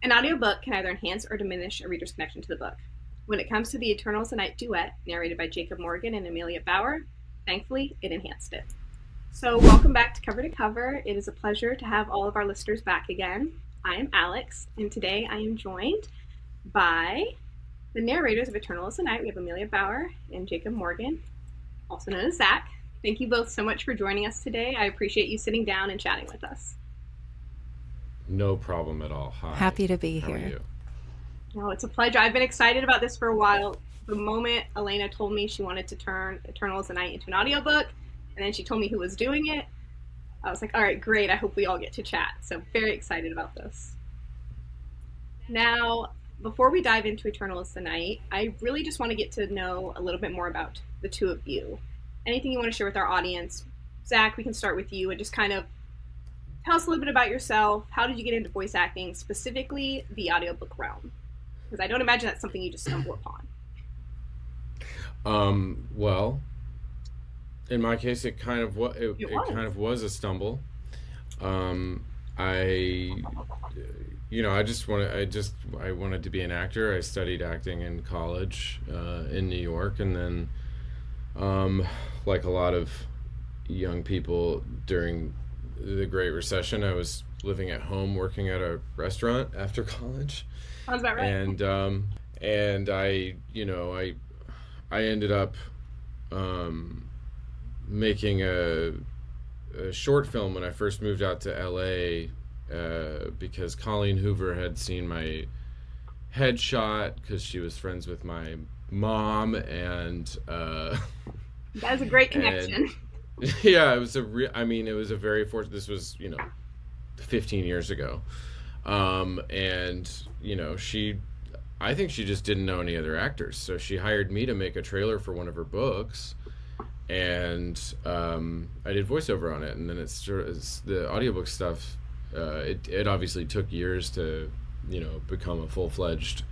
An audiobook can either enhance or diminish a reader's connection to the book. When it comes to the Eternal is the Night duet, narrated by Jacob Morgan and Emilia Bauer, thankfully, it enhanced it. So, welcome back to Cover to Cover. It is a pleasure to have all of our listeners back again. I am Alex, and today I am joined by the narrators of Eternal is the Night. We have Emilia Bauer and Jacob Morgan, also known as Zach. Thank you both so much for joining us today. I appreciate you sitting down and chatting with us. No problem at all. Hi. Happy to be How are here. you? Oh, it's a pleasure. I've been excited about this for a while. The moment Alayna told me she wanted to turn Eternal is the Night into an audiobook, and then she told me who was doing it, I was like, all right, great. I hope we all get to chat. So very excited about this. Now, before we dive into Eternal is the Night, I really just want to get to know a little bit more about the two of you. Anything you want to share with our audience? Zach, we can start with you and just kind of tell us a little bit about yourself. How did you get into voice acting, specifically the audiobook realm? Because I don't imagine that's something you just stumble upon. Well, in my case, it kind of was a stumble. I wanted to be an actor. I studied acting in college in New York, and then, like a lot of young people during the Great Recession, I was living at home working at a restaurant after college. Sounds about right. And I ended up making a short film when I first moved out to LA because Colleen Hoover had seen my headshot because she was friends with my mom, and that is a great connection. Yeah, it was it was a very fortunate. This was 15 years ago, and I think she just didn't know any other actors, so she hired me to make a trailer for one of her books, and I did voiceover on it, and then it's the audiobook stuff. It obviously took years to become a full-fledged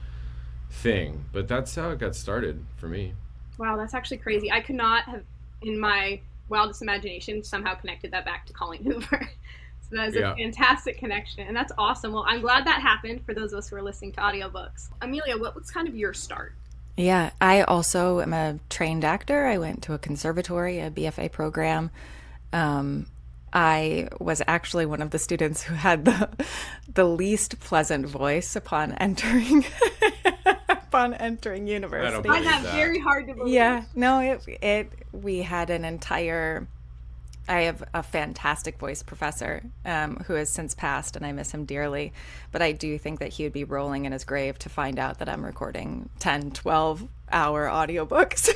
thing, but that's how it got started for me. Wow, that's actually crazy. I could not have, in my wildest imagination, somehow connected that back to Colleen Hoover. So that is a fantastic connection, and that's awesome. Well, I'm glad that happened for those of us who are listening to audiobooks. Emilia, what was kind of your start? Yeah, I also am a trained actor. I went to a conservatory, a BFA program. I was actually one of the students who had the least pleasant voice upon entering university. I find that very hard to believe. Yeah, no, we had an entire. I have a fantastic voice professor who has since passed, and I miss him dearly. But I do think that he would be rolling in his grave to find out that I'm recording 10, 12-hour audiobooks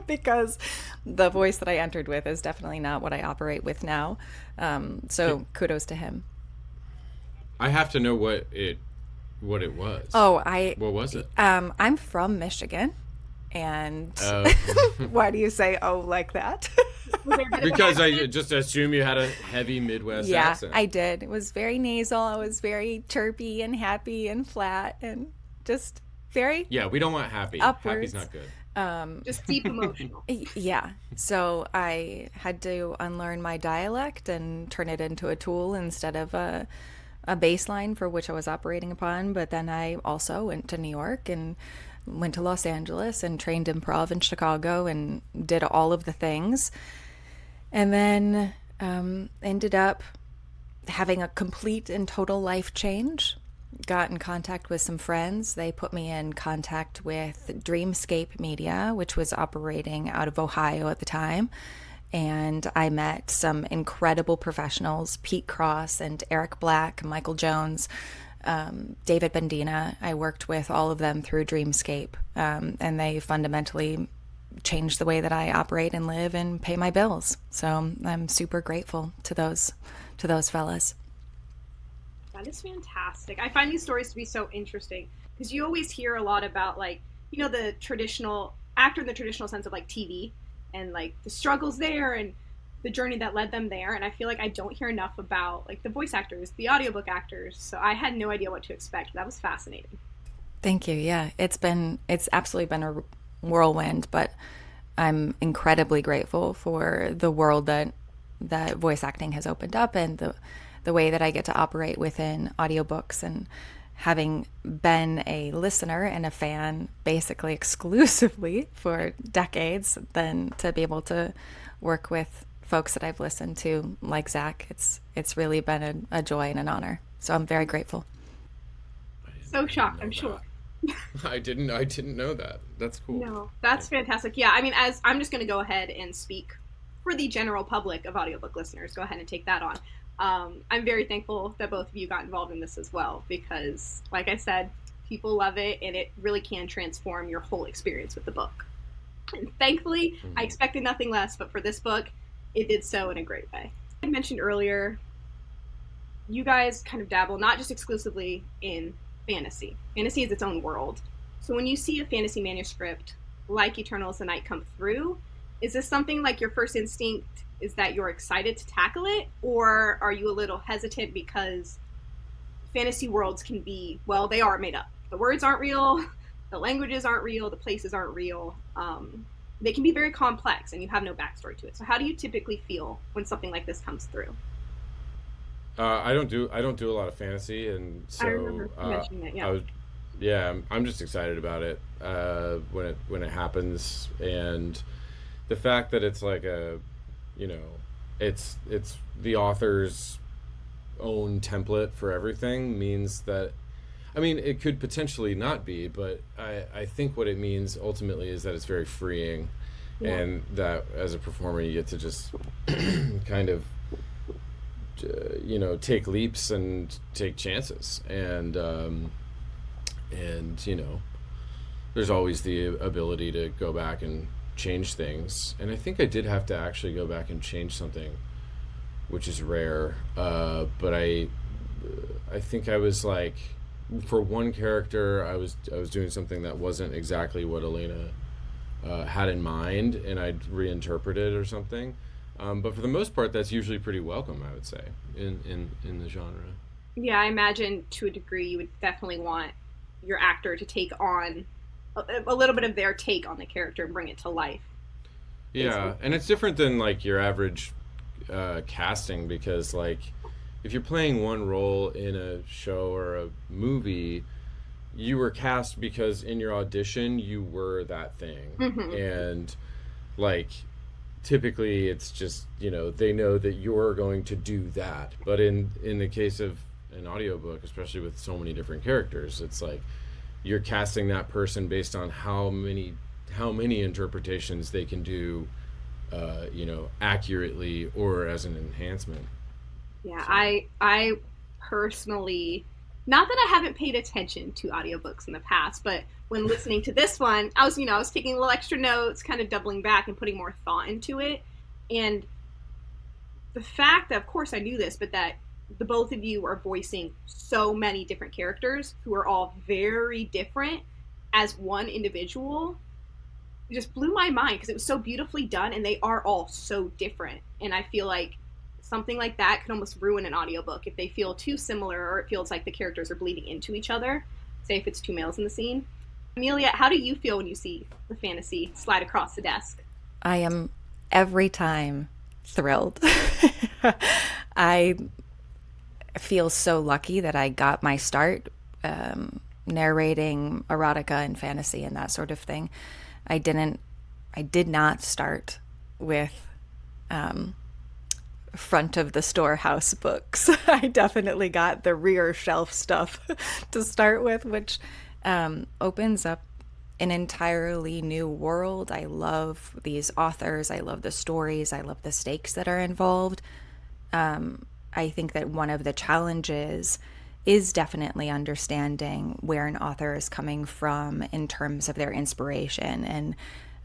because the voice that I entered with is definitely not what I operate with now. So kudos to him. I have to know what it was. What was it? I'm from Michigan. And why do you say, oh, like that? Because I just assume you had a heavy Midwest accent. Yeah, I did. It was very nasal. I was very chirpy and happy and flat and just very Yeah, we don't want happy. upwards. Happy's not good. Just deep emotional. Yeah. So I had to unlearn my dialect and turn it into a tool instead of a baseline for which I was operating upon. But then I also went to New York and went to Los Angeles and trained improv in Chicago and did all of the things. And then ended up having a complete and total life change. Got in contact with some friends. They put me in contact with Dreamscape Media, which was operating out of Ohio at the time. And I met some incredible professionals, Pete Cross and Eric Black, Michael Jones, David Bendina. I worked with all of them through Dreamscape, and they fundamentally changed the way that I operate and live and pay my bills. So I'm super grateful to those fellas. That is fantastic. I find these stories to be so interesting because you always hear a lot about the traditional actor in the traditional sense of TV and the struggles there and the journey that led them there. And I feel like I don't hear enough about the voice actors, the audiobook actors. So I had no idea what to expect. That was fascinating. Thank you. Yeah, it's absolutely been a whirlwind, but I'm incredibly grateful for the world that voice acting has opened up and the way that I get to operate within audiobooks. And having been a listener and a fan basically exclusively for decades, then to be able to work with folks that I've listened to like Zach, it's really been a joy and an honor. So I'm very grateful. So shocked, I'm sure. I didn't know that. That's cool. No, that's fantastic. Yeah, I mean, as I'm just going to go ahead and speak for the general public of audiobook listeners, go ahead and take that on. I'm very thankful that both of you got involved in this as well, because like I said, people love it and it really can transform your whole experience with the book. And thankfully, I expected nothing less, but for this book, it did so in a great way. I mentioned earlier, you guys kind of dabble not just exclusively in fantasy. Fantasy is its own world. So when you see a fantasy manuscript like Eternals the Night come through, is this something like your first instinct is that you're excited to tackle it, or are you a little hesitant because fantasy worlds can be, well, they are made up. The words aren't real, the languages aren't real, the places aren't real. They can be very complex and you have no backstory to it. So how do you typically feel when something like this comes through? I don't do a lot of fantasy, and so I remember mentioning that. Yeah. I'm just excited about it when it happens, and the fact that it's like it's the author's own template for everything means that, I mean, it could potentially not be, but I think what it means ultimately is that it's very freeing, and that as a performer you get to just kind of take leaps and take chances, and there's always the ability to go back and change things. And I think I did have to actually go back and change something, which is rare, but I think I was like, for one character I was doing something that wasn't exactly what Alayna had in mind, and I'd reinterpret it or something. But for the most part, that's usually pretty welcome, I would say, in the genre. Yeah, I imagine to a degree you would definitely want your actor to take on a little bit of their take on the character and bring it to life. Yeah, and it's different than like your average casting, because like if you're playing one role in a show or a movie, you were cast because in your audition you were that thing. And like typically it's just, they know that you're going to do that. But in the case of an audiobook, especially with so many different characters, it's like you're casting that person based on how many interpretations they can do accurately or as an enhancement. Yeah, so. I personally, not that I haven't paid attention to audiobooks in the past, but when listening to this one, I was taking little extra notes, kind of doubling back and putting more thought into it. And the fact that, of course I knew this, but that the both of you are voicing so many different characters who are all very different as one individual, it just blew my mind, because it was so beautifully done and they are all so different. And I feel like something like that could almost ruin an audiobook if they feel too similar, or it feels like the characters are bleeding into each other, say if it's two males in the scene. Emilia, how do you feel when you see the fantasy slide across the desk? I am every time thrilled. I feel so lucky that I got my start narrating erotica and fantasy and that sort of thing. I did not start with front of the storehouse books. I definitely got the rear shelf stuff to start with, which opens up an entirely new world. I love these authors. I love the stories. I love the stakes that are involved. I think that one of the challenges is definitely understanding where an author is coming from in terms of their inspiration. And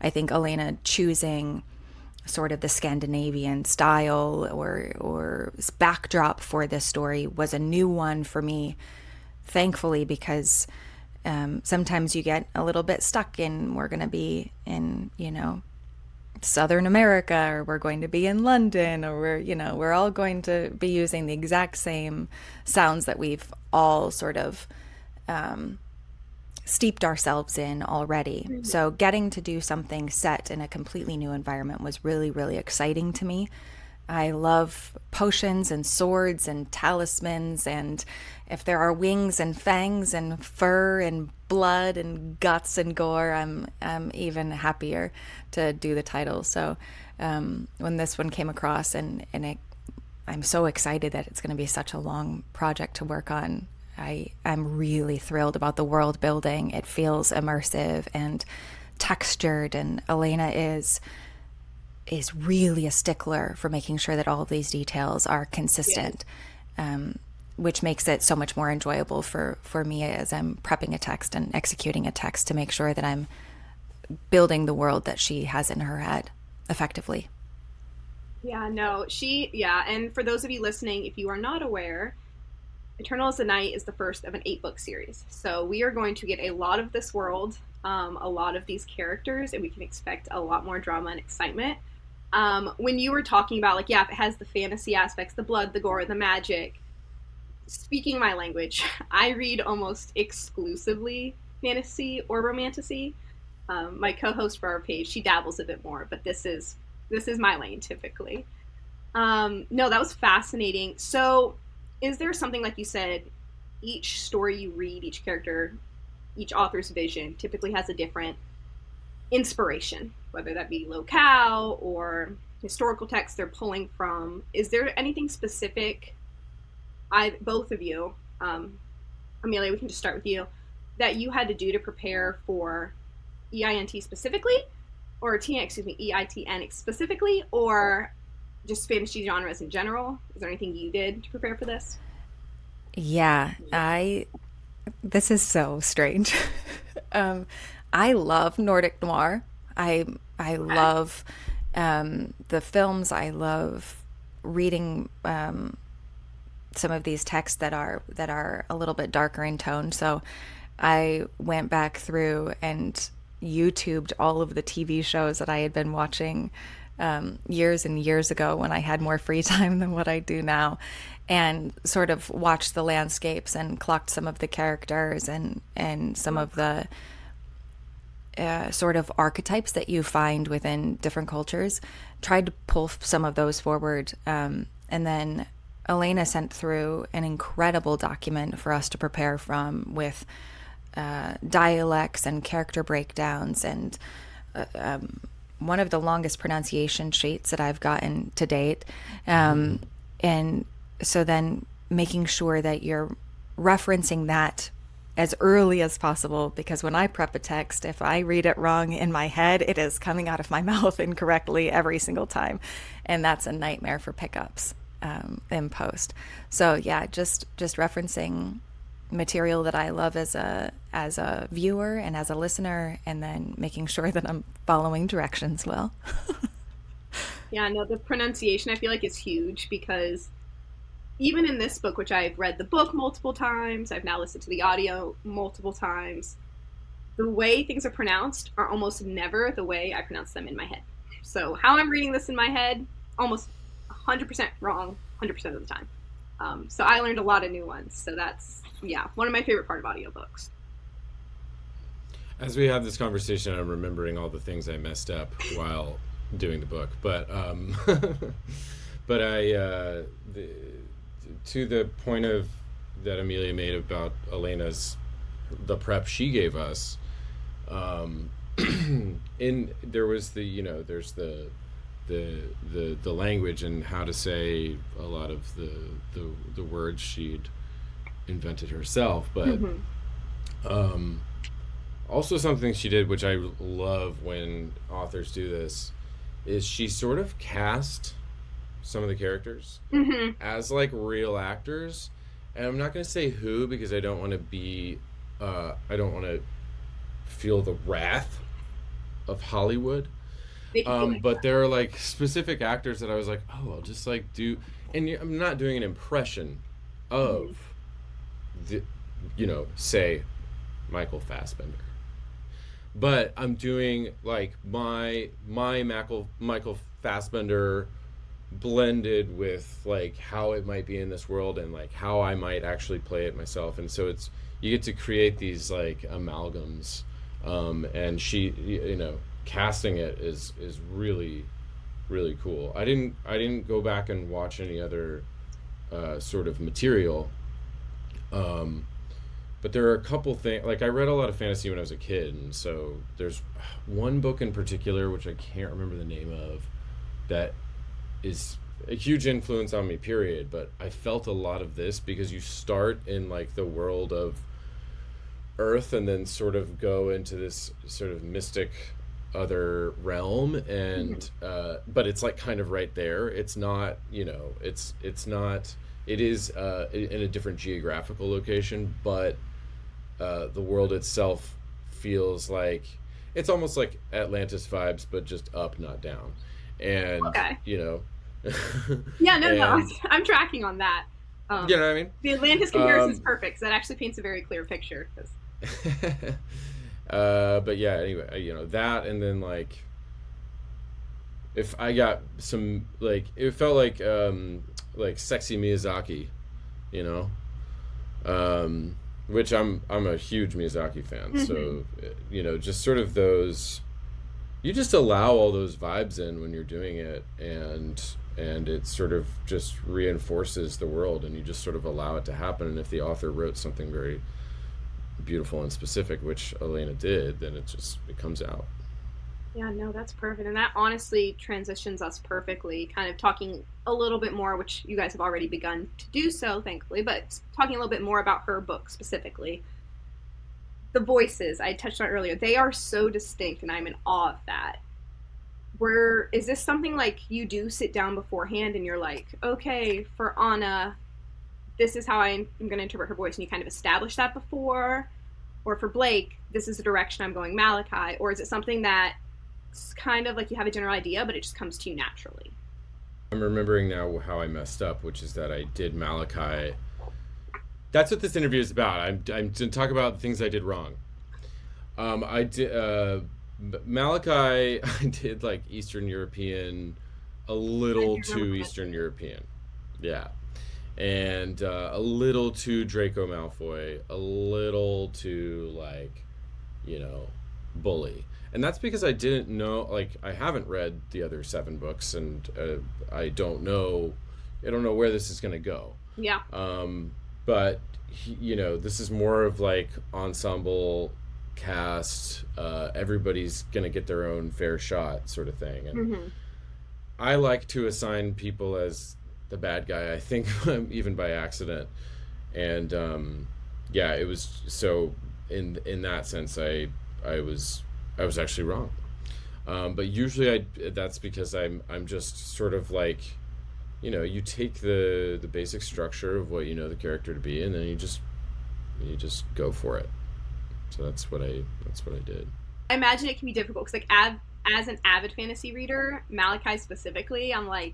I think Alayna choosing sort of the Scandinavian style or backdrop for this story was a new one for me, thankfully, because sometimes you get a little bit stuck in, we're going to be in, Southern America, or we're going to be in London, or we're all going to be using the exact same sounds that we've all sort of steeped ourselves in already. Mm-hmm. So getting to do something set in a completely new environment was really, really exciting to me. I love potions and swords and talismans, and if there are wings and fangs and fur and blood and guts and gore, I'm even happier to do the title. So when this one came across, I'm so excited that it's going to be such a long project to work on. I'm really thrilled about the world building. It feels immersive and textured, and Alayna is really a stickler for making sure that all of these details are consistent, which makes it so much more enjoyable for me as I'm prepping a text and executing a text to make sure that I'm building the world that she has in her head effectively. Yeah, no, and for those of you listening, if you are not aware, Eternal as the Night is the first of an 8-book series. So we are going to get a lot of this world, a lot of these characters, and we can expect a lot more drama and excitement. When you were talking about, like, if it has the fantasy aspects, the blood, the gore, the magic, speaking my language, I read almost exclusively fantasy or romantasy. My co-host for our page, she dabbles a bit more, but this is my lane typically. No, that was fascinating. So is there something, like you said, each story you read, each character, each author's vision typically has a different inspiration, whether that be locale or historical text they're pulling from? Is there anything specific, both of you, Amelia, we can just start with you, that you had to do to prepare for EINT specifically, or EITN specifically, or just fantasy genres in general? Is there anything you did to prepare for this? Yeah, this is so strange. I love Nordic noir. I love the films. I love reading some of these texts that are a little bit darker in tone. So I went back through and YouTubed all of the TV shows that I had been watching years and years ago when I had more free time than what I do now, and sort of watched the landscapes and clocked some of the characters and some of the sort of archetypes that you find within different cultures. Tried to pull some of those forward, and then Alayna sent through an incredible document for us to prepare from, with dialects and character breakdowns, and one of the longest pronunciation sheets that I've gotten to date. And so then making sure that you're referencing that as early as possible, because when I prep a text, if I read it wrong in my head, it is coming out of my mouth incorrectly every single time. And that's a nightmare for pickups in post. So yeah, just referencing material that I love as a viewer and as a listener, and then making sure that I'm following directions well. Yeah, no, the pronunciation I feel like is huge, because even in this book, which I've read the book multiple times, I've now listened to the audio multiple times, the way things are pronounced are almost never the way I pronounce them in my head. So how I'm reading this in my head, almost 100% wrong 100% of the time. So I learned a lot of new ones. So that's, one of my favorite part of audiobooks. As we have this conversation, I'm remembering all the things I messed up while doing the book. But but to the point of that Emilia made about Alayna's, the prep she gave us, there was there's the language and how to say a lot of the words she'd invented herself, but also something she did, which I love when authors do this, is she sort of cast some of the characters as like real actors. And I'm not going to say who, because I don't want to be I don't want to feel the wrath of Hollywood. But there are like specific actors that I was like, oh, I'll just like do, and I'm not doing an impression of the, say Michael Fassbender, but I'm doing like my Michael Fassbender blended with like how it might be in this world, and like how I might actually play it myself. And so you get to create these like amalgams, and she, casting it is really really cool. I didn't go back and watch any other sort of material. Um, but there are a couple things, like I read a lot of fantasy when I was a kid, and so there's one book in particular which I can't remember the name of that is a huge influence on me, period. But I felt a lot of this because you start in like the world of Earth and then sort of go into this sort of mystic other realm, and but it's like kind of right there. It's not, it's not. It is in a different geographical location, but the world itself feels like it's almost like Atlantis vibes, but just up, not down. And Okay. you know, Yeah, no, no, and I'm tracking on that. you Um, know what I mean. the Atlantis comparison is perfect 'cause that actually paints a very clear picture. 'Cause But yeah, anyway, that, and then like if I got some, like, it felt like sexy Miyazaki, you know, which I'm a huge Miyazaki fan, Mhm. so just sort of those, you just allow all those vibes in when you're doing it, and it sort of just reinforces the world, and you just sort of allow it to happen. And if the author wrote something very beautiful and specific, which Alayna did, then it comes out. Yeah, no, that's perfect. And that honestly transitions us perfectly, kind of talking a little bit more, which you guys have already begun to do so, thankfully, but talking a little bit more about her book specifically. The voices I touched on earlier, they are so distinct, and I'm in awe of that. Is this something like you do sit down beforehand and you're like, okay, for Anna, this is how I'm going to interpret her voice, and you kind of establish that before? Or for Blake, this is the direction I'm going Malachi? Or is it something that it's kind of like you have a general idea, but it just comes to you naturally? I'm remembering now how I messed up, which is that I did Malachi. That's what this interview is about. I'm to talk about things I did wrong. I did Malachi. I did like Eastern European, a I little do remember too Eastern mentioning. European, yeah, and a little too Draco Malfoy, a little too like, bully. And that's because I didn't know, like, I haven't read the other seven books, and I don't know where this is going to go. Yeah. But this is more of like ensemble cast. Everybody's gonna get their own fair shot, sort of thing. And Hmm. I like to assign people as the bad guy. I think even by accident. And yeah, it was so. In that sense, I was actually wrong. But usually that's because I'm just sort of like, you take the basic structure of what you know the character to be, and then you just go for it. So that's what I did. I imagine it can be difficult because, like, as an avid fantasy reader, Malachi specifically, I'm like,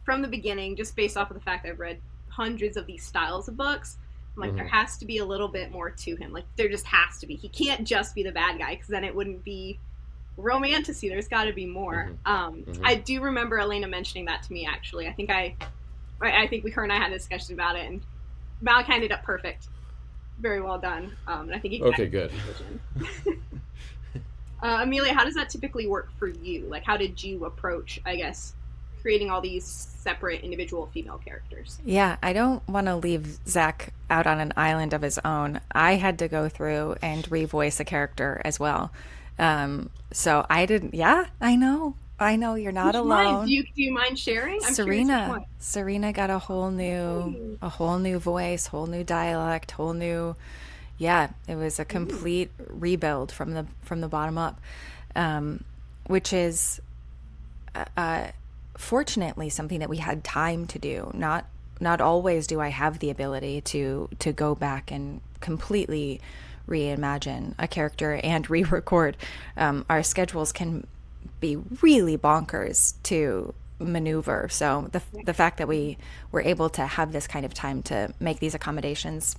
from the beginning, just based off of the fact I've read hundreds of these styles of books, I'm like, there Hmm. has to be a little bit more to him. Like, there just has to be. He can't just be the bad guy because then it wouldn't be romantasy. There's got to be more. Hmm. Hmm. I do remember Alayna mentioning that to me. Actually, I think her and I had a discussion about it, and Malachi ended up perfect. Very well done. And I think Okay, exactly good. the vision. Amelia, how does that typically work for you? Like, how did you approach, I guess, creating all these separate individual female characters? Yeah, I don't want to leave Zach out on an island of his own. I had to go through and revoice a character as well. So I didn't, yeah, I know. I know you're not Which one? alone. Do you mind sharing? I'm curious which Serena. one. Serena got Ooh. a whole new voice, whole new dialect, whole new, yeah, it was a Ooh. complete rebuild from the bottom up, which is fortunately something that we had time to do. Not always do I have the ability to go back and completely reimagine a character and re-record. Our schedules can be really bonkers to maneuver. So the fact that we were able to have this kind of time to make these accommodations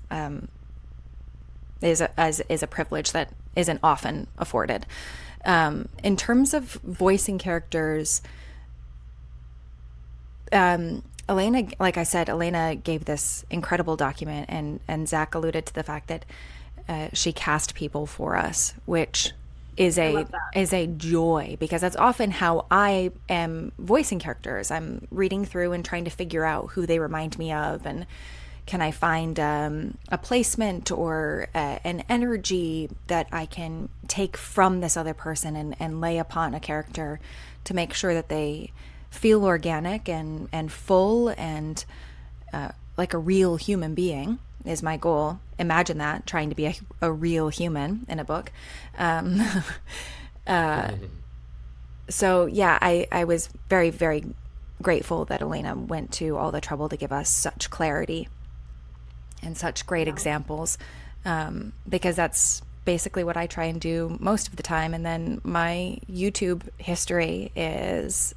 is a privilege that isn't often afforded. In terms of voicing characters, Alayna, like I said, Alayna gave this incredible document, and Zach alluded to the fact that she cast people for us, which is I a love that. is a joy, because that's often how I am voicing characters. I'm reading through and trying to figure out who they remind me of, and can I find a placement or an energy that I can take from this other person and lay upon a character to make sure that they feel organic and full and like a real human being is my goal. Imagine that, trying to be a real human in a book. So yeah, I was very, very grateful that Alayna went to all the trouble to give us such clarity and such great examples, because that's basically what I try and do most of the time. And then my YouTube history is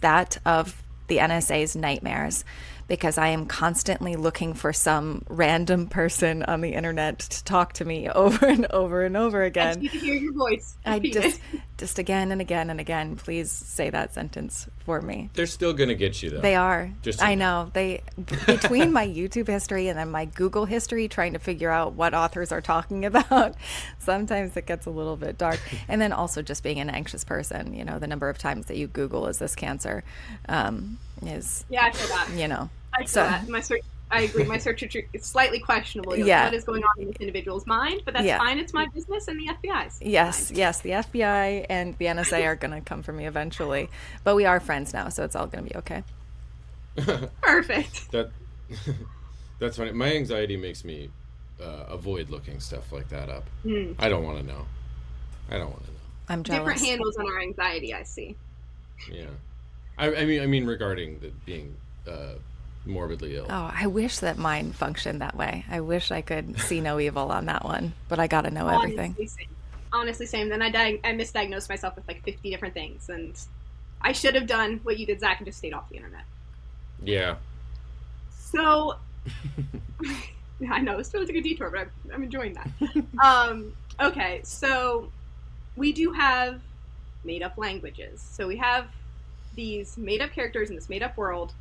that of the NSA's nightmares, because I am constantly looking for some random person on the internet to talk to me over and over and over I again. need to hear your voice. I Repeat it. just again and again and again, please say that sentence for me. They're still gonna get you though. They are. Just so I you know. They, between my YouTube history and then my Google history, trying to figure out what authors are talking about, sometimes it gets a little bit dark. And then also just being an anxious person, you know, the number of times that you Google "is this cancer," is, Yeah, I feel that. you know. I feel that. My search. I agree. My search is slightly questionable. You're Yeah. like, what is going on in this individual's mind? But that's Yeah. fine. It's my business and the FBI's. Yes, yes, the FBI and the NSA are going to come for me eventually, but we are friends now, so it's all going to be okay. Perfect. That's funny. My anxiety makes me avoid looking stuff like that up. I don't want to know. I'm jealous. Different handles on our anxiety, I see. Yeah, I mean regarding the being morbidly ill. Oh, I wish that mine functioned that way. I wish I could see no evil on that one, but I got to know everything. Honestly, same. Then I misdiagnosed myself with like 50 different things, and I should have done what you did, Zach, and just stayed off the internet. Yeah. So, I know this feels like a detour, but I'm enjoying that. Okay, so we do have made-up languages. So we have these made-up characters in this made-up world,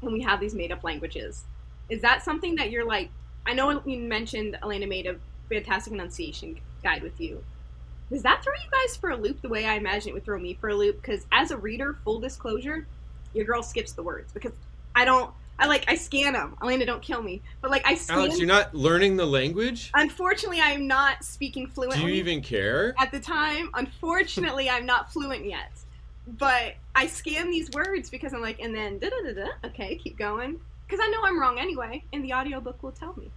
and we have these made-up languages. Is that something that you're like, I know you mentioned Alayna made a fantastic enunciation guide with you. Does that throw you guys for a loop the way I imagine it would throw me for a loop? Because as a reader, full disclosure, your girl skips the words because I scan them. Alayna, don't kill me. But like I scan. Alex, you're not learning the language? Unfortunately, I am not speaking fluently. Do you even care? At the time, unfortunately, I'm not fluent yet. But I scan these words because I'm like, and then da-da-da-da, okay, keep going. Because I know I'm wrong anyway, and the audiobook will tell me.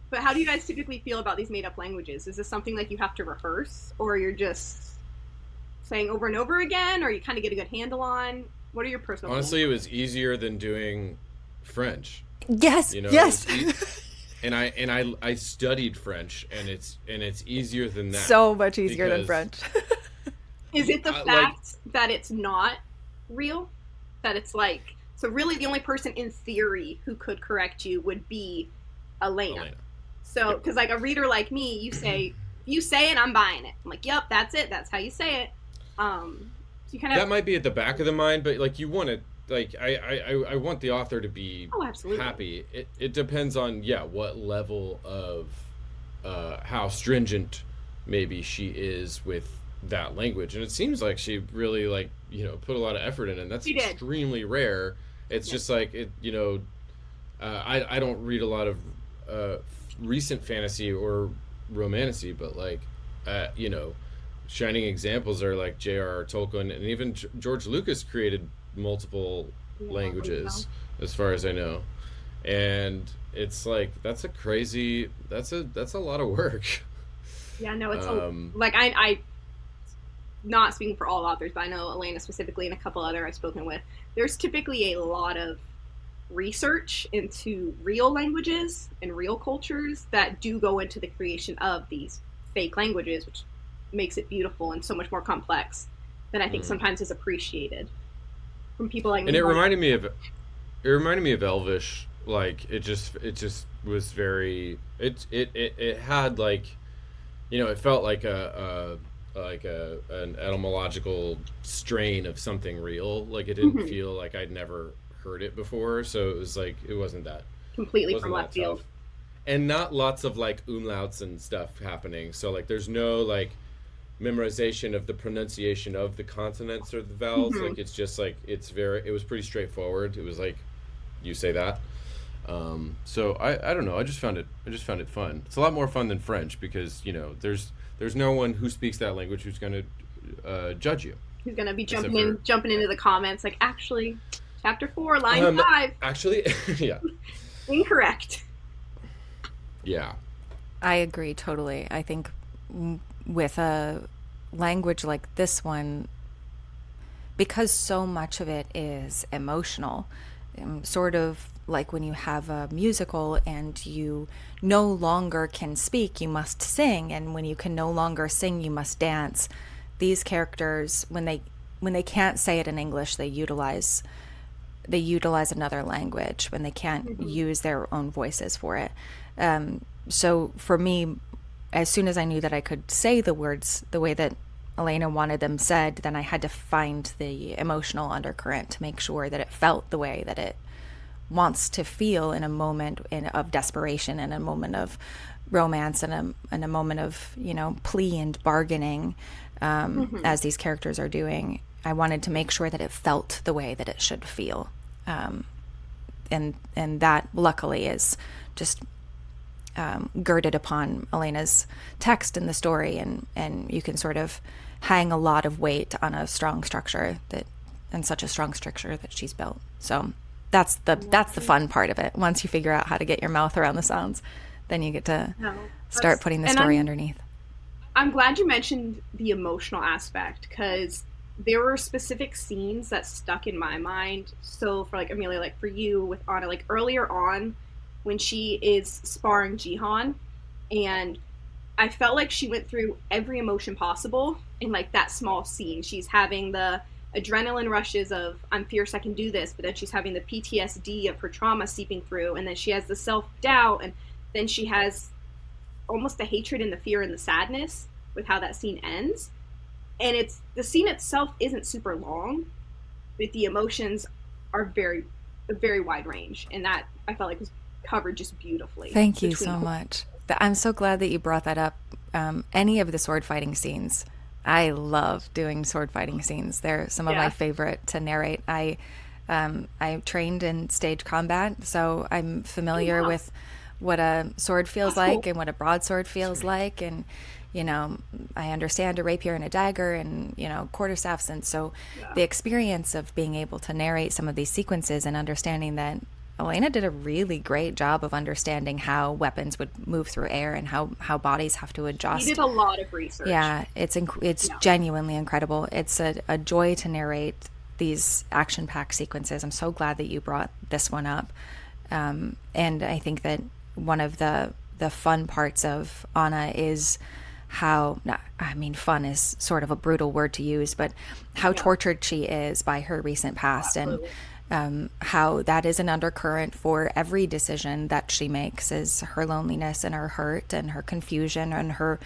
But how do you guys typically feel about these made-up languages? Is this something like you have to rehearse, or you're just saying over and over again, or you kind of get a good handle on? What are your personal Honestly, it was easier than doing French. Yes, You know, yes. and I studied French, and it's easier than that. So much easier than because- French. Is it the fact that it's not real? That it's like, so really the only person in theory who could correct you would be Alayna. So, because like a reader like me, you say it, I'm buying it. I'm like, yep, that's it. That's how you say it. So you kind of That might be at the back of the mind, but like you want it, like I want the author to be absolutely happy. It depends on what level of how stringent maybe she is with that language, and it seems like she really put a lot of effort in it, and that's extremely rare. It's just like it, I don't read a lot of recent fantasy or romantasy, but shining examples are like J.R.R. Tolkien, and even George Lucas created multiple languages, as far as I know, and it's like that's a lot of work. Yeah, no, it's I not speaking for all authors, but I know Alayna specifically and a couple other I've spoken with. There's typically a lot of research into real languages and real cultures that do go into the creation of these fake languages, which makes it beautiful and so much more complex than I think sometimes is appreciated from people like me. And it reminded me of Elvish. Like it just was very it had it felt like an etymological strain of something real. Like it didn't feel like I'd never heard it before, so it was like it wasn't that completely from left field. and not lots of like umlauts and stuff happening. So like there's no like memorization of the pronunciation of the consonants or the vowels. Like it's just like it was pretty straightforward. It was like you say that. So I don't know. I just found it fun. It's a lot more fun than French because there's no one who speaks that language who's going to judge you. Who's going to be jumping into the comments like, actually, chapter 4, line 5. Actually, yeah. Incorrect. Yeah. I agree totally. I think with a language like this one, because so much of it is emotional, sort of like when you have a musical and you no longer can speak, you must sing, and when you can no longer sing, you must dance. These characters, when they can't say it in English, they utilize another language when they can't use their own voices for it. So for me, as soon as I knew that I could say the words the way that Alayna wanted them said, then I had to find the emotional undercurrent to make sure that it felt the way that it wants to feel in a moment of desperation, and a moment of romance, and a moment of plea and bargaining, as these characters are doing. I wanted to make sure that it felt the way that it should feel, and that luckily is just girded upon Alayna's text in the story, and you can sort of hang a lot of weight on a strong structure and such a strong structure that she's built. So that's the fun part of it. Once you figure out how to get your mouth around the sounds, then you get to start putting the story underneath. I'm glad you mentioned the emotional aspect, because there were specific scenes that stuck in my mind. So for like Emilia, like for you with Anna, like earlier on when she is sparring Jihan, and I felt like she went through every emotion possible in like that small scene. She's having the adrenaline rushes of I'm fierce, I can do this, but then she's having the PTSD of her trauma seeping through, and then she has the self-doubt, and then she has almost the hatred and the fear and the sadness with how that scene ends. And the scene itself isn't super long, but the emotions are a very wide range, and that I felt like was covered just beautifully. Thank you so much. I'm so glad that you brought that up. Any of the sword fighting scenes, I love doing sword fighting scenes. They're some of my favorite to narrate. I trained in stage combat, so I'm familiar with what a sword feels like and what a broadsword feels like, and I understand a rapier and a dagger and quarterstaffs, and so the experience of being able to narrate some of these sequences and understanding that Alayna did a really great job of understanding how weapons would move through air and how bodies have to adjust. He did a lot of research. Yeah, it's genuinely incredible. It's a joy to narrate these action-packed sequences. I'm so glad that you brought this one up. And I think that one of the fun parts of Anna is how, fun is sort of a brutal word to use, but how tortured she is by her recent past. Absolutely. And how that is an undercurrent for every decision that she makes, is her loneliness and her hurt and her confusion and her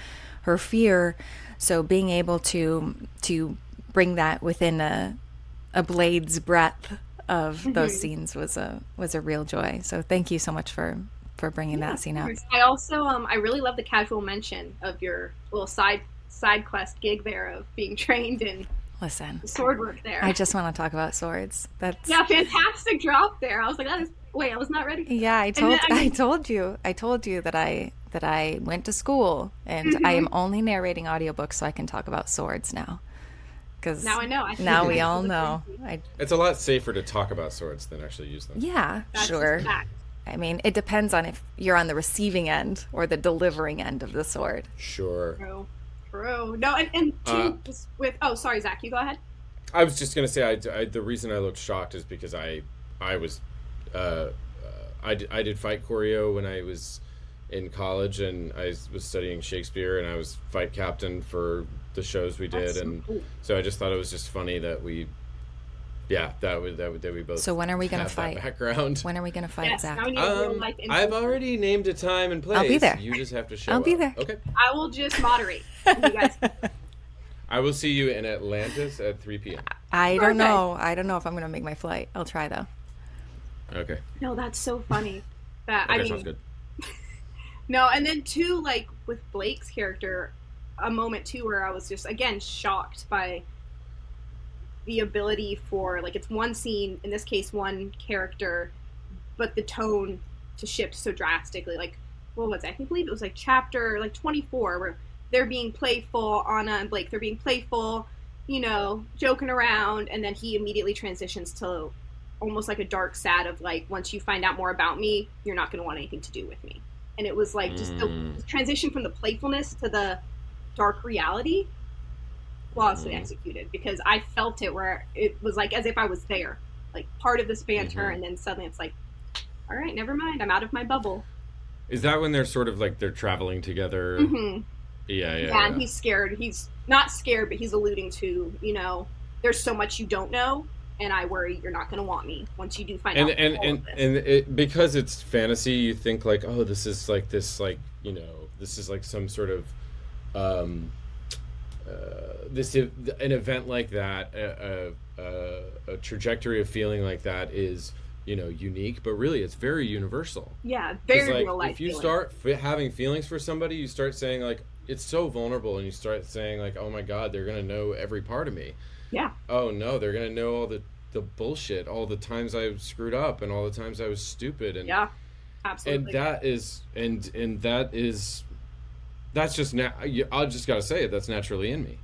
fear. So being able to bring that within a blade's breadth of those scenes was a real joy. So thank you so much for bringing that scene up. I also I really love the casual mention of your little side quest gig there of being trained in sword work there. I just want to talk about swords. Fantastic drop there. I was like, I was not ready for that. Yeah, I told you that I went to school, and I am only narrating audiobooks so I can talk about swords now. Because now I know. Now we all know. It's a lot safer to talk about swords than actually use them. Yeah, that's sure. a fact. I mean, it depends on if you're on the receiving end or the delivering end of the sword. Sure. True. No, and two, sorry, Zach, you go ahead. I was just gonna say, the reason I looked shocked is because I was, I did fight choreo when I was in college, and I was studying Shakespeare, and I was fight captain for the shows we did, and cool. So I just thought it was just funny that we both. So when are we gonna fight? Background. When are we gonna fight, Zach? I've already named a time and place. I'll be there. You just have to show up. I'll be there. Okay. I will just moderate. You guys. I will see you in Atlantis at 3 p.m. I don't know if I'm gonna make my flight. I'll try though. Okay. No, that's so funny. Sounds good. No, and then too, like with Blake's character, a moment too where I was just again shocked by the ability for, like, it's one scene, in this case one character, but the tone to shift so drastically. Like, what was it? I believe it was like chapter like 24, where they're being playful, Anna and Blake, they're being playful, joking around, and then he immediately transitions to almost like a dark sad of like, once you find out more about me, you're not going to want anything to do with me. And it was like just the transition from the playfulness to the dark reality, flawlessly executed, because I felt it where it was like as if I was there, like part of this banter, and then suddenly it's like, all right, never mind, I'm out of my bubble. Is that when they're sort of like they're traveling together? Yeah. And he's scared. He's not scared, but he's alluding to, there's so much you don't know, and I worry you're not going to want me once you do find out. And because it's fantasy, you think like, oh, this is like this, like, this is like some sort of an event like that, a trajectory of feeling like that is, unique, but really it's very universal. Yeah, very like, real life. If you start having feelings for somebody, you start saying like, it's so vulnerable, and you start saying like, oh my God, they're gonna know every part of me. Yeah. Oh no, they're gonna know all the bullshit, all the times I screwed up, and all the times I was stupid, and yeah, absolutely. And that's just I just gotta say it. That's naturally in me.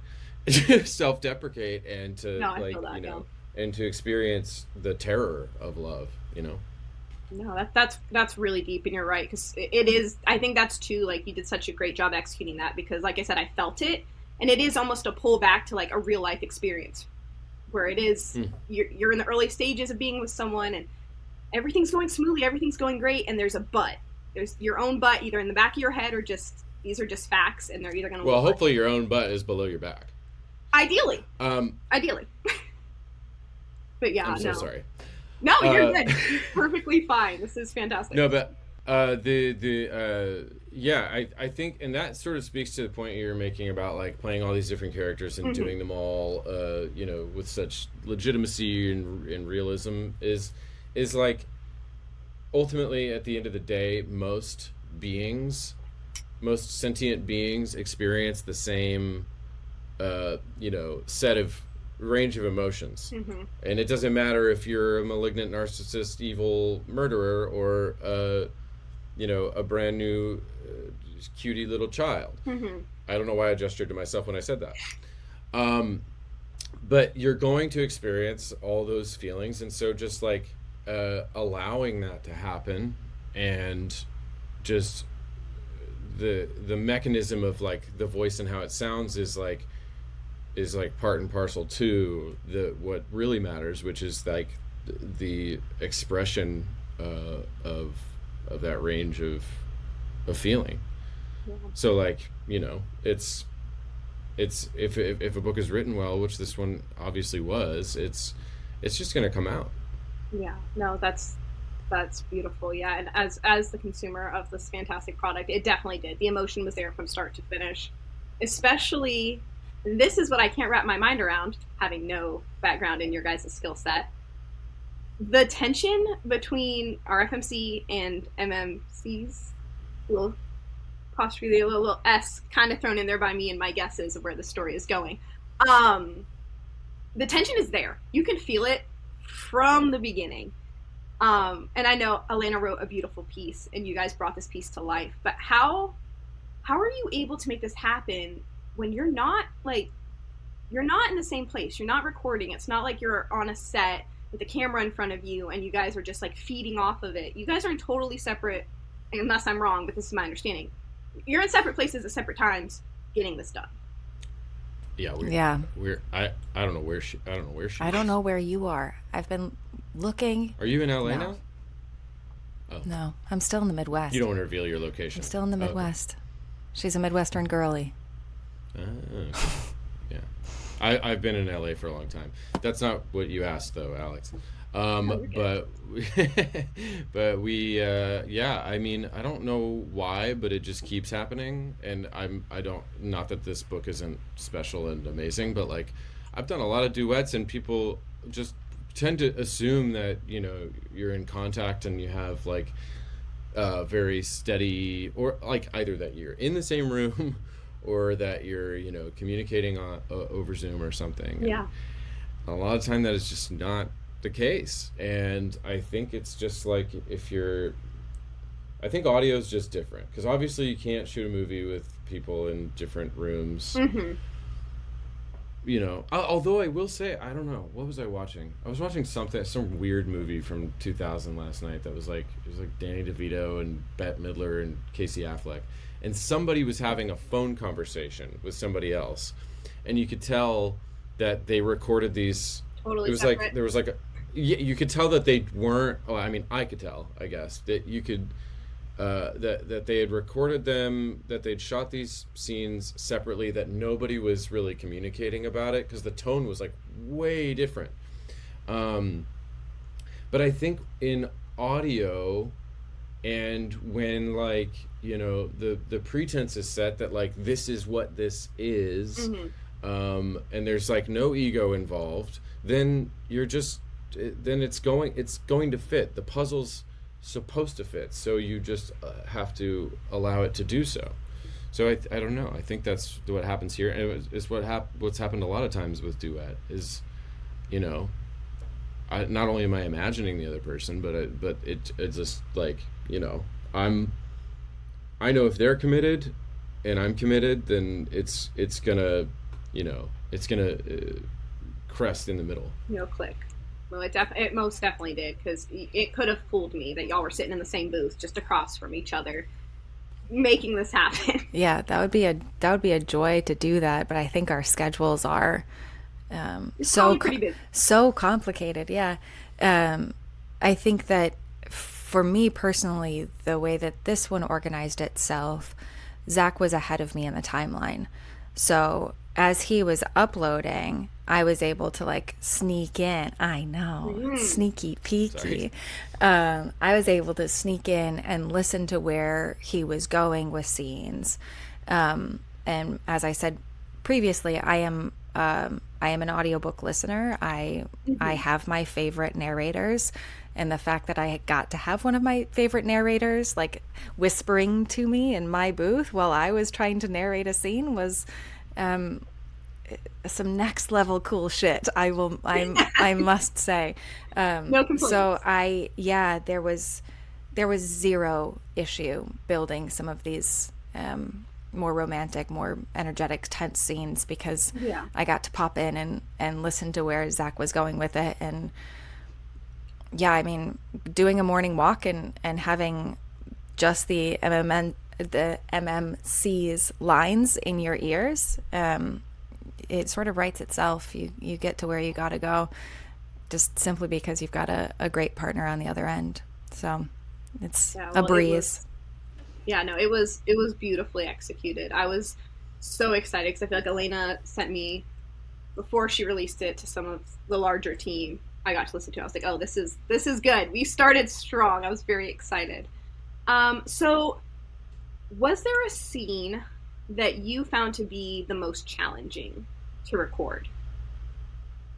Self-deprecate and to and to experience the terror of love. No, that's really deep, and you're right, because it is. I think that's too, like, you did such a great job executing that, because like I said, I felt it, and it is almost a pull back to like a real life experience, where it is you're in the early stages of being with someone, and everything's going smoothly, everything's going great, and there's a but. There's your own butt either in the back of your head, or just these are just facts, and they're either going to. Well, hopefully your own butt is below your back. Ideally. But yeah, I'm so sorry. No, you're good. You're perfectly fine. This is fantastic. No, but I think, and that sort of speaks to the point you're making about like playing all these different characters and doing them all, with such legitimacy and realism is like, ultimately at the end of the day, most sentient beings experience the same, set of range of emotions, and it doesn't matter if you're a malignant, narcissist, evil murderer, or a brand new cutie little child. I don't know why I gestured to myself when I said that, but you're going to experience all those feelings, and so just like allowing that to happen, and just the mechanism of like the voice and how it sounds is like part and parcel to what really matters, which is like the expression of that range of feeling. Yeah. So like, it's if a book is written well, which this one obviously was, it's just going to come out. Yeah, no, that's beautiful. Yeah, and as the consumer of this fantastic product, it definitely did. The emotion was there from start to finish, especially. This is what I can't wrap my mind around, having no background in your guys' skill set. The tension between RFMC and MMC's, little apostrophe, a little S kind of thrown in there by me and my guesses of where the story is going. The tension is there. You can feel it from the beginning. And I know Alayna wrote a beautiful piece, and you guys brought this piece to life. But how are you able to make this happen when you're not in the same place? You're not recording. It's not like you're on a set with a camera in front of you and you guys are just like feeding off of it. You guys are in totally separate, unless I'm wrong, but this is my understanding. You're in separate places at separate times getting this done. Yeah, I don't know where she I don't know where you are. I've been looking. Are you in LA now? Oh. No, I'm still in the Midwest. You don't want to reveal your location. I'm still in the Midwest. Okay. She's a Midwestern girly. Yeah, I've been in LA for a long time. That's not what you asked though, Alex. But we I mean, I don't know why, but it just keeps happening, and I don't, not that this book isn't special and amazing, but like I've done a lot of duets, and people just tend to assume that you're in contact and you have like very steady, or like either that you're in the same room or that you're, you know, communicating over Zoom or something. Yeah. And a lot of time that is just not the case. And I think it's just like I think audio is just different, because obviously you can't shoot a movie with people in different rooms. Mm-hmm. You know, although I will say, I don't know, what was I watching? I was watching some weird movie from 2000 last night that was like, it was like Danny DeVito and Bette Midler and Casey Affleck, and somebody was having a phone conversation with somebody else, and you could tell that they recorded these. Totally it was separate. like there was like a, you could tell that they weren't. Oh, I mean, I could tell, I guess, that you could. That they had recorded them, that they'd shot these scenes separately, that nobody was really communicating about it because the tone was like way different. But I think in audio, and when, like, you know, the pretense is set that like this is what this is, and there's like no ego involved, then it's going to fit. The puzzle's supposed to fit, so you just have to allow it to do so. So I don't know, I think that's what happens here, and it's what's happened a lot of times with duet is, you know, not only am I imagining the other person, but it's just like, you know, I know if they're committed and I'm committed, then it's gonna, you know, it's gonna crest in the middle. No click. Well, it most definitely did, because it could have fooled me that y'all were sitting in the same booth just across from each other, making this happen. Yeah, that would be a joy to do that, but I think our schedules are so complicated. Yeah, I think that for me personally, the way that this one organized itself, Zach was ahead of me in the timeline, so as he was uploading, I was able to like sneak in. I know, sneaky peeky. I was able to sneak in and listen to where he was going with scenes. And as I said previously, I am an audiobook listener. I have my favorite narrators, and the fact that I got to have one of my favorite narrators like whispering to me in my booth while I was trying to narrate a scene was some next level cool shit. I must say. No complaints. So there was zero issue building some of these more romantic, more energetic, tense scenes, because I got to pop in and listen to where Zach was going with it. And yeah, I mean, doing a morning walk and having just the MMC's lines in your ears, it sort of writes itself. You get to where you got to go, just simply because you've got a great partner on the other end. So it's a breeze. It was beautifully executed. I was so excited because I feel like Alayna sent me, before she released it to some of the larger team, I got to listen to it. I was like, oh, this is good. We started strong. I was very excited. So was there a scene that you found to be the most challenging to record?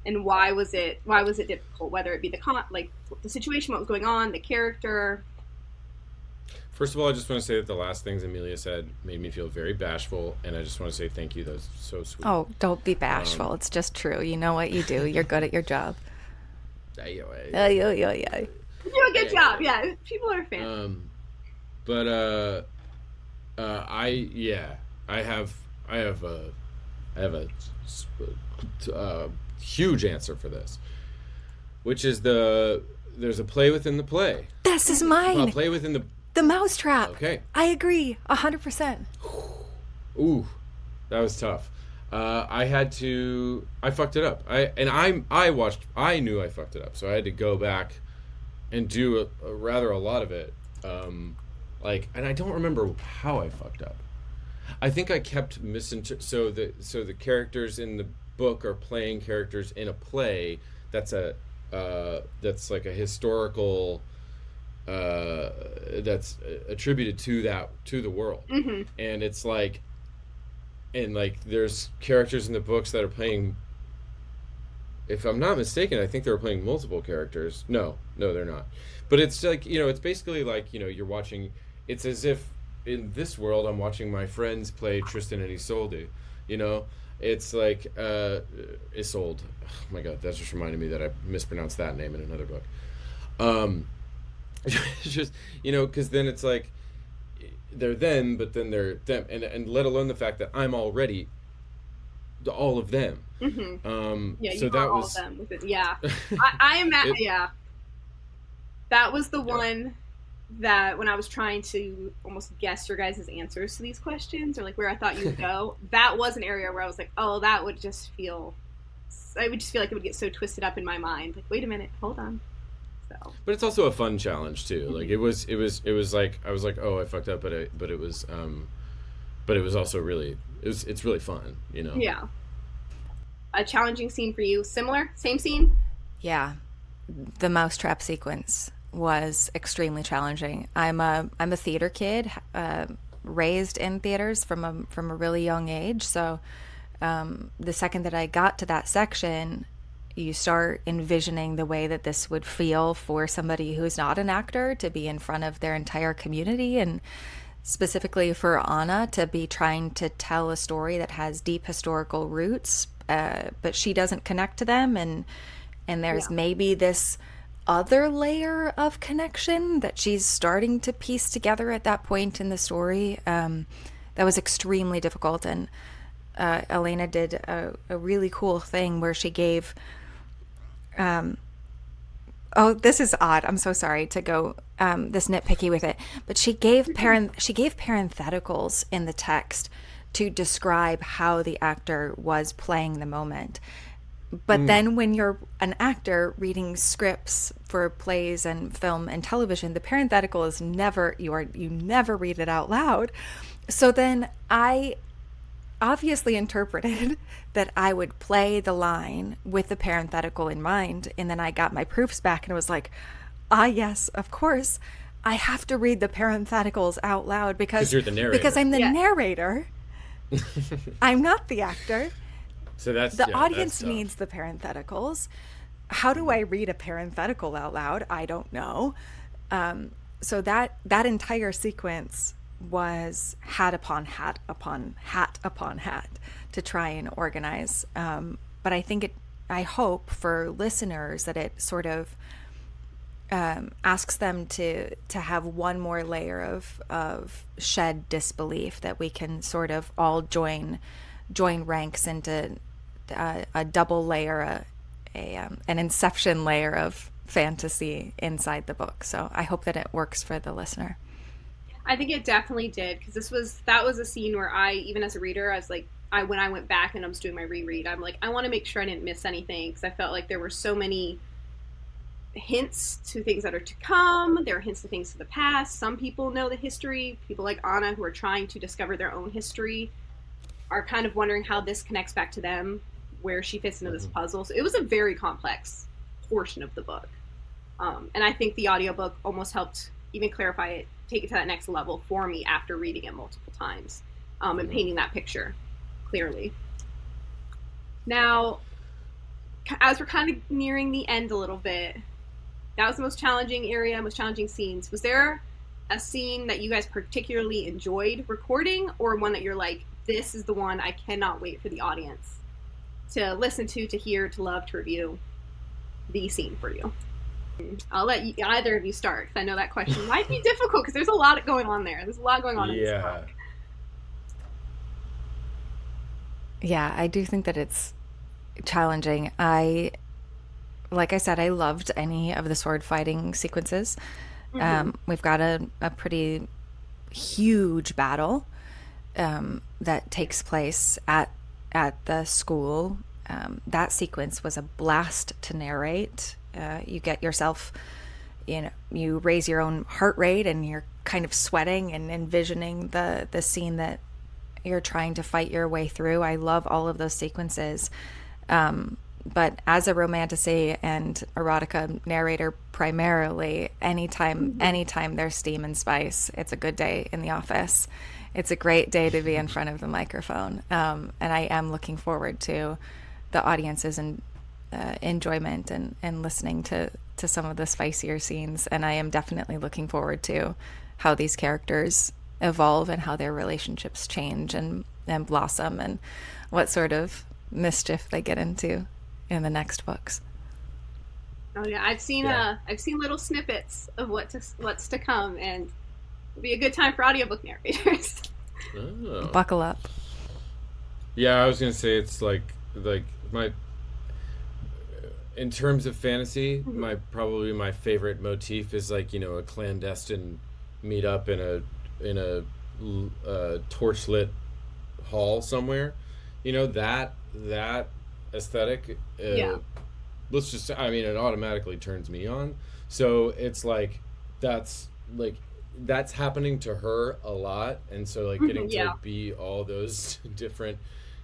And why was it difficult? Whether it be the situation, what was going on, the character. First of all, I just want to say that the last things Emilia said made me feel very bashful, and I just want to say thank you. That was so sweet. Oh, don't be bashful. It's just true. You know what you do. You're good at your job. You do a good job. Yeah, people are fans. I have a huge answer for this, which is there's a play within the play. This is mine. Play within the mousetrap. Okay. I agree 100%. Ooh, that was tough. I fucked it up. I knew I fucked it up, so I had to go back and do a lot of it. And I don't remember how I fucked up. I think I kept so the characters in the book are playing characters in a play that's like a historical that's attributed to the world. Mm-hmm. And it's like, and like there's characters in the books that are playing if I'm not mistaken, I think they were playing multiple characters. No, they're not. But it's like, it's basically like, you're watching. It's as if in this world I'm watching my friends play Tristan and Isolde. It's like Isolde. Oh my God, that just reminded me that I mispronounced that name in another book. It's just, because then it's like they're them, but then they're them, and let alone the fact that I'm already all of them. Yeah, so you that are all was of them with it. Yeah, I am at, yeah. That was the one that when I was trying to almost guess your guys' answers to these questions, or like where I thought you would go, that was an area where I was like, oh, that would just feel. I would just feel like it would get so twisted up in my mind. Like, wait a minute, hold on. So. But it's also a fun challenge too. Like it was like I was like, oh, I fucked up, but it was also really it's really fun, Yeah. A challenging scene for you? Similar? Same scene? Yeah, the mousetrap sequence was extremely challenging. I'm a theater kid, raised in theaters from a really young age. So the second that I got to that section, you start envisioning the way that this would feel for somebody who's not an actor to be in front of their entire community, and specifically for Anna to be trying to tell a story that has deep historical roots, but she doesn't connect to them, and there's maybe this other layer of connection that she's starting to piece together at that point in the story. That was extremely difficult, and Alayna did a really cool thing where she gave this is odd. I'm so sorry to go this nitpicky with it, but she gave parentheticals in the text to describe how the actor was playing the moment. But then when you're an actor reading scripts for plays and film and television, the parenthetical is never, you never read it out loud. So then I obviously interpreted that I would play the line with the parenthetical in mind, and then I got my proofs back and it was like, yes, of course I have to read the parentheticals out loud because you're the narrator. Because I'm the narrator. I'm not the actor. So that's the audience needs the parentheticals. How do I read a parenthetical out loud? I don't know. So that entire sequence was hat upon hat upon hat upon hat to try and organize. But I hope for listeners that it sort of asks them to have one more layer of shed disbelief, that we can sort of all join ranks into a double layer, an inception layer of fantasy inside the book. So I hope that it works for the listener. I think it definitely did, because that was a scene where I, even as a reader, I was like, when I went back and I was doing my reread, I'm like, I want to make sure I didn't miss anything, because I felt like there were so many hints to things that are to come. There are hints to things to the past. Some people know the history. People like Anna, who are trying to discover their own history, are kind of wondering how this connects back to them, where she fits into this puzzle. So it was a very complex portion of the book. And I think the audiobook almost helped even clarify it, take it to that next level for me after reading it multiple times, and painting that picture clearly. Now, as we're kind of nearing the end a little bit, that was the most challenging area, most challenging scenes. Was there a scene that you guys particularly enjoyed recording, or one that you're like, this is the one I cannot wait for the audience to listen to hear, to love, to review the scene for you? I'll let either of you start, because I know that question might be difficult, because there's a lot going on there. There's a lot going on in this book. Yeah, I do think that it's challenging. Like I said, I loved any of the sword fighting sequences. We've got a pretty huge battle that takes place at the school. That sequence was a blast to narrate. You get yourself, you raise your own heart rate, and you're kind of sweating and envisioning the scene that you're trying to fight your way through. I love all of those sequences. But as a romantasy and erotica narrator primarily, anytime there's steam and spice, it's a good day in the office. It's a great day to be in front of the microphone. And I am looking forward to the audience's enjoyment and listening to some of the spicier scenes. And I am definitely looking forward to how these characters evolve and how their relationships change and blossom, and what sort of mischief they get into in the next books. Oh yeah, I've seen little snippets of what's to come, and it'll be a good time for audiobook narrators. Oh. Buckle up. Yeah, I was gonna say it's like my, in terms of fantasy, probably my favorite motif is like, you know, a clandestine meetup in a torchlit hall somewhere. You know, that aesthetic. Yeah. Let's just, I mean, it automatically turns me on. So it's like that's happening to her a lot, and so like getting to be all those different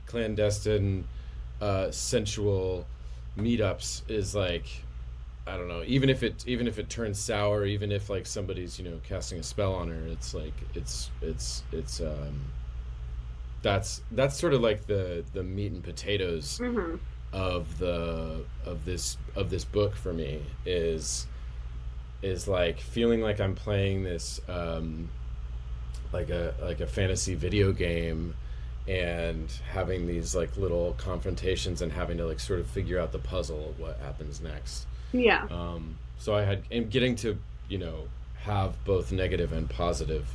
clandestine sensual meetups is like, I don't know, even if it turns sour, even if like somebody's, you know, casting a spell on her, it's like it's that's sort of like the meat and potatoes of this book for me, is like feeling like I'm playing this like a fantasy video game, and having these like little confrontations and having to like sort of figure out the puzzle of what happens next. Yeah. So and getting to, you know, have both negative and positive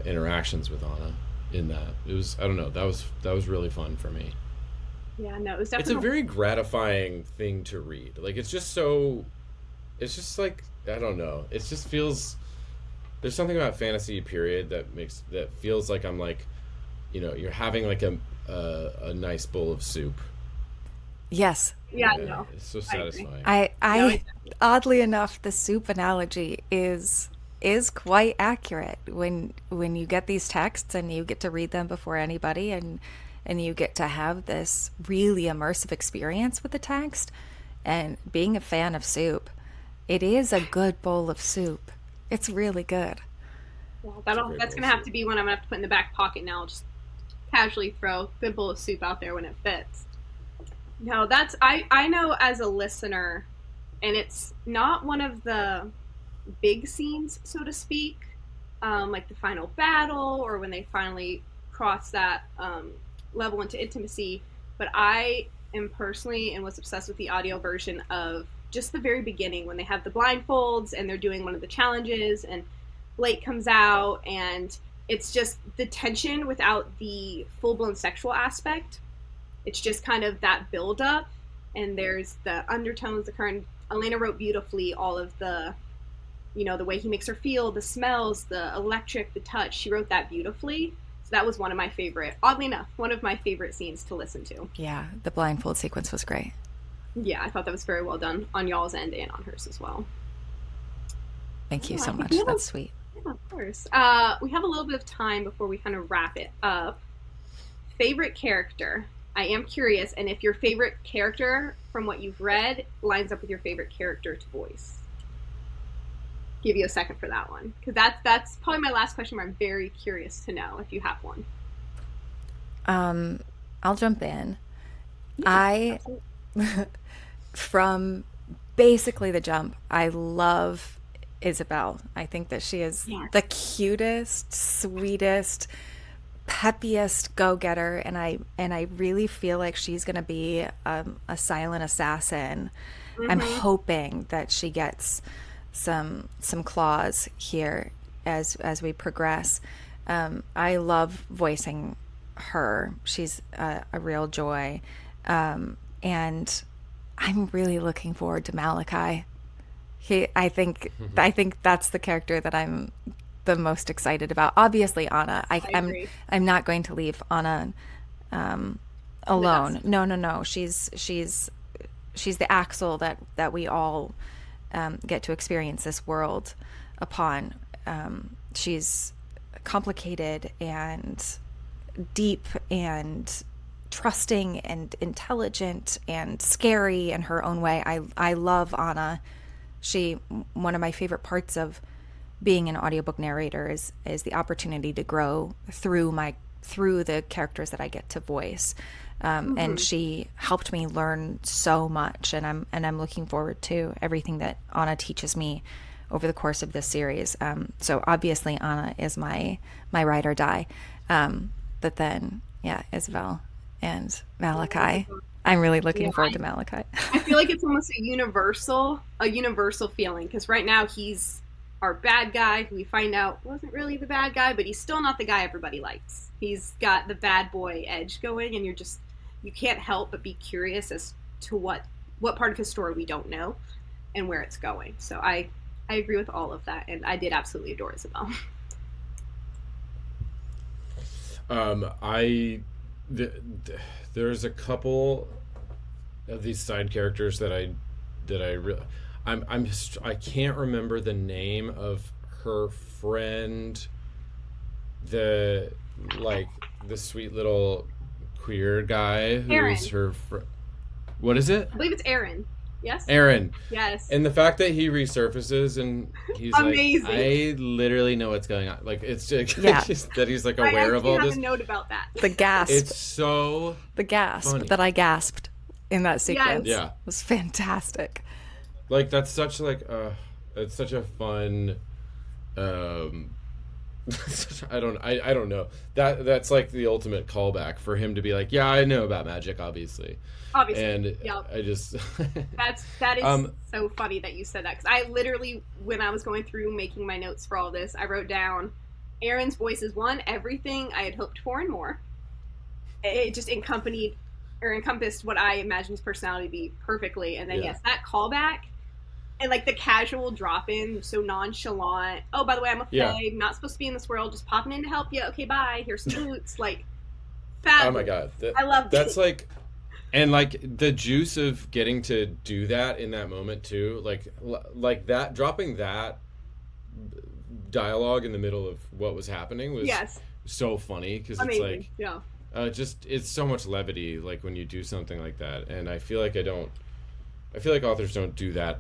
interactions with Anna in that. It was, I don't know, that was really fun for me. Yeah, no, it was definitely... It's a very gratifying thing to read. Like, it's just like, I don't know. It just feels, there's something about fantasy period that feels like I'm like, you know, you're having like a nice bowl of soup. Yes. Yeah, no. It's so satisfying. I oddly enough, the soup analogy is quite accurate when you get these texts and you get to read them before anybody, and you get to have this really immersive experience with the text. And being a fan of soup, it is a good bowl of soup. It's really good. Well, that's going to have to be one I'm going to have to put in the back pocket now. I'll just casually throw a good bowl of soup out there when it fits. No, that's, I know as a listener, and it's not one of the big scenes, so to speak, like the final battle or when they finally cross that level into intimacy, but I am personally and was obsessed with the audio version of just the very beginning when they have the blindfolds and they're doing one of the challenges and Blake comes out, and it's just the tension without the full-blown sexual aspect. It's just kind of that build-up, and there's the undertones, the current. Alayna wrote beautifully all of the, you know, the way he makes her feel, the smells, the electric, the touch. She wrote that beautifully. So that was one of my favorite, oddly enough, one of my favorite scenes to listen to. Yeah, the blindfold sequence was great. Yeah, I thought that was very well done on y'all's end and on hers as well. Thank you so much. That's sweet. Yeah, of course. We have a little bit of time before we kind of wrap it up. Favorite character. I am curious, and if your favorite character from what you've read lines up with your favorite character to voice. Give you a second for that one, because that's probably my last question where I'm very curious to know if you have one. I'll jump in. Yeah, From basically the jump, I love Isabel. I think that she is the cutest, sweetest, peppiest go-getter, and I really feel like she's going to be a silent assassin. I'm hoping that she gets some claws here as we progress. I love voicing her. She's a real joy, and I'm really looking forward to Malachi. I think that's the character that I'm the most excited about. Obviously, Anna. I'm not going to leave Anna alone. No. She's the axle that we all get to experience this world upon. She's complicated and deep and trusting and intelligent and scary in her own way. I love Anna. One of my favorite parts of being an audiobook narrator is the opportunity to grow through my through the characters that I get to voice. And she helped me learn so much, and I'm looking forward to everything that Anna teaches me over the course of this series. So obviously Anna is my ride or die, but then Isabel and Malachi. I'm really looking forward to Malachi. I feel like it's almost a universal feeling, because right now he's our bad guy, who we find out wasn't really the bad guy, but he's still not the guy everybody likes. He's got the bad boy edge going, and you can't help but be curious as to what part of his story we don't know and where it's going. So I agree with all of that, and I did absolutely adore Isabel. There's a couple of these side characters that I really I can't remember the name of her friend, the sweet little queer guy who's her what is it? I believe it's Aaron. Yes? Aaron. Yes. And the fact that he resurfaces and he's amazing. Like, I literally know what's going on. Like, it's just that he's like aware of all this. I have a note about that. The gasp. It's so the gasp funny. that I gasped in that sequence. Yeah. Was fantastic. Like, that's such it's such a fun I don't know. That's like the ultimate callback for him to be like, yeah, I know about magic, obviously. And I just that is so funny that you said that, because I literally, when I was going through making my notes for all this, I wrote down Aaron's voice is everything I had hoped for and more. It just encompassed what I imagined his personality to be perfectly, and then that callback. And, like, the casual drop-in, so nonchalant. Oh, by the way, I'm a fae, not supposed to be in this world, just popping in to help you. Okay, bye. Here's some boots. Like, fabulous. Oh, my God. I love that's, like... And, like, the juice of getting to do that in that moment, too. Like that, dropping that dialogue in the middle of what was happening was so funny. Because it's, like... it's so much levity, like, when you do something like that. And I feel like authors don't do that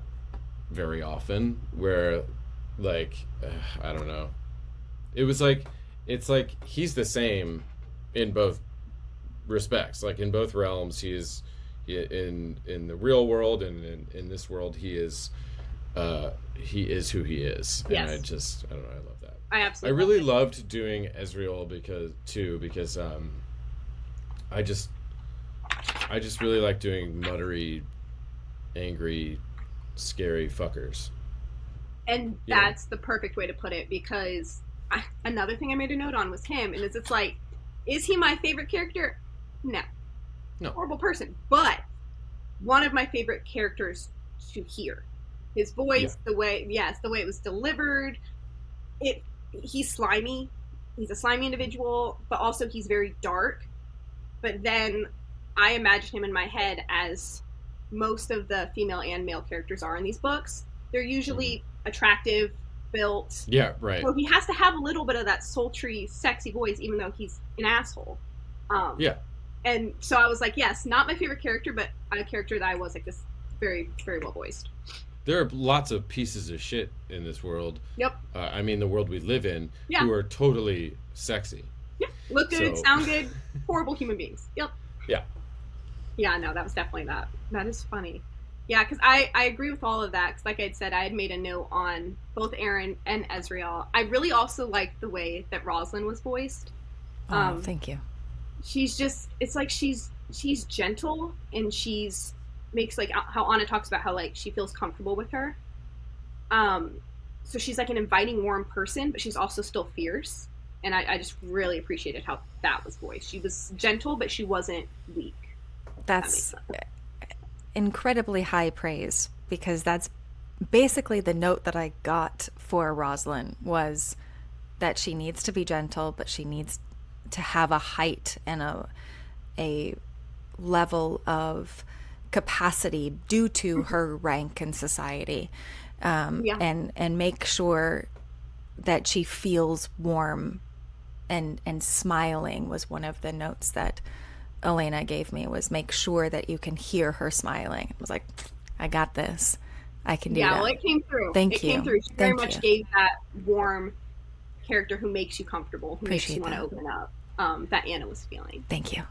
very often, where like I don't know, it's like he's the same in both respects. Like, in both realms, he is in the real world, and in this world he is who he is. And I don't know, I love that. I really loved doing Ezreal because I just really like doing muttery, angry, scary fuckers. And that's the perfect way to put it, because another thing I made a note on was him, and it's like, is he my favorite character? No. Horrible person. But one of my favorite characters to hear. His voice, the way it was delivered. He's slimy. He's a slimy individual, but also he's very dark. But then I imagine him in my head as most of the female and male characters are in these books. They're usually attractive, built. Yeah, right. So he has to have a little bit of that sultry, sexy voice, even though he's an asshole. And so I was like, yes, not my favorite character, but a character that I was like this very, very well voiced. There are lots of pieces of shit in this world. Yep. I mean, the world we live in, who are totally sexy. Yeah. Look good, sound good, horrible human beings. Yep. Yeah. Yeah, no, that was definitely that. That is funny. Yeah, because I agree with all of that. Because like I said, I had made a note on both Aaron and Ezreal. I really also liked the way that Rosalind was voiced. Thank you. She's just, it's like she's gentle, and makes, like, how Anna talks about how, like, she feels comfortable with her. So she's like an inviting, warm person, but she's also still fierce. And I just really appreciated how that was voiced. She was gentle, but she wasn't weak. That's incredibly high praise, because that's basically the note that I got for Rosalind, was that she needs to be gentle, but she needs to have a height and a level of capacity due to her rank in society, and make sure that she feels warm and smiling was one of the notes that Alayna gave me, was make sure that you can hear her smiling. It was like, I got this. I can do that. Yeah, well, it came through. Thank you. Came through. She gave that warm character who makes you comfortable, who makes you want to open up. that Anna was feeling. Thank you.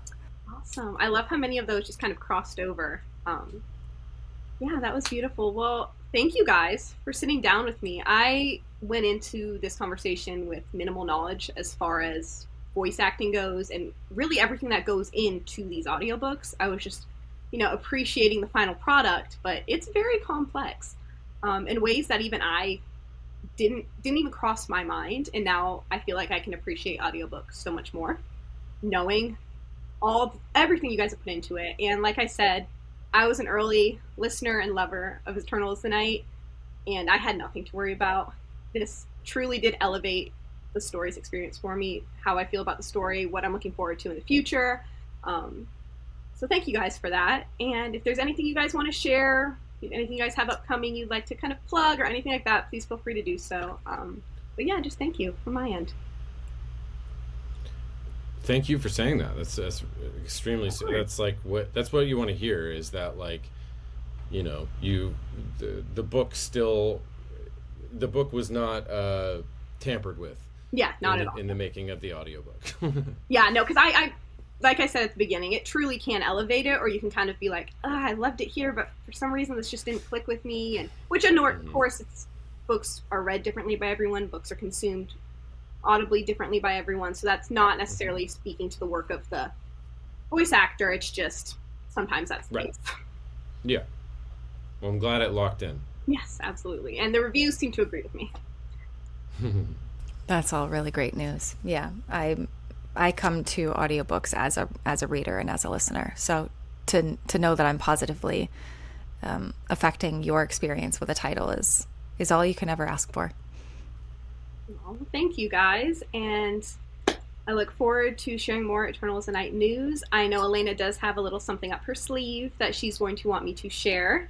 Awesome. I love how many of those just kind of crossed over. Yeah, that was beautiful. Well, thank you guys for sitting down with me. I went into this conversation with minimal knowledge as far as voice acting goes and really everything that goes into these audiobooks. I was just, appreciating the final product, but it's very complex in ways that even I didn't even cross my mind. And now I feel like I can appreciate audiobooks so much more, knowing everything you guys have put into it. And like I said, I was an early listener and lover of Eternal is the Night, and I had nothing to worry about. This truly did elevate the story's experience for me, how I feel about the story, what I'm looking forward to in the future. So thank you guys for that. And if there's anything you guys want to share, anything you guys have upcoming you'd like to kind of plug or anything like that, please feel free to do so. But yeah, just thank you from my end. Thank you for saying that. That's extremely. That's what you want to hear, is that the book was not tampered with. Yeah, not at all. In the making of the audiobook. Yeah, no, because I like I said at the beginning, it truly can elevate it, or you can kind of be like, I loved it here, but for some reason this just didn't click with me. And which, of course, books are read differently by everyone. Books are consumed audibly differently by everyone, so that's not necessarily speaking to the work of the voice actor. It's just sometimes that's the case. Yeah. Well, I'm glad it locked in. Yes, absolutely. And the reviews seem to agree with me. That's all really great news. Yeah, I come to audiobooks as a reader and as a listener. So to know that I'm positively affecting your experience with a title is all you can ever ask for. Well, thank you guys, and I look forward to sharing more Eternal is the Night news. I know Alayna does have a little something up her sleeve that she's going to want me to share.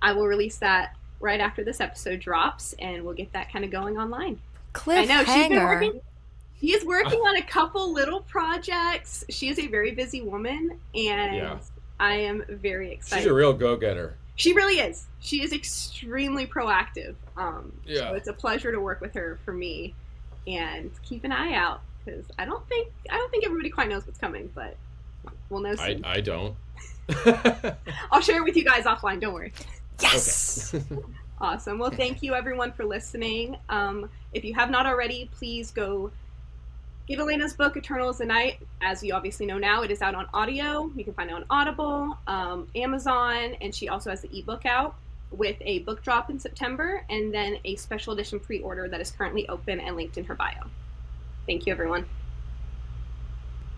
I will release that right after this episode drops, and we'll get that kind of going online. Cliffhanger. I know she is working on a couple little projects. She is a very busy woman, and I am very excited. She's a real go-getter. She really is. She is extremely proactive. So it's a pleasure to work with her for me, and keep an eye out, because I don't think everybody quite knows what's coming, but we'll know soon. I don't. I'll share it with you guys offline. Don't worry. Yes. Okay. Awesome. Well, thank you everyone for listening. If you have not already, please go get Alayna's book, Eternal is the Night. As you obviously know now, it is out on audio. You can find it on Audible, Amazon, and she also has the ebook out with a book drop in September, and then a special edition pre-order that is currently open and linked in her bio. Thank you, everyone.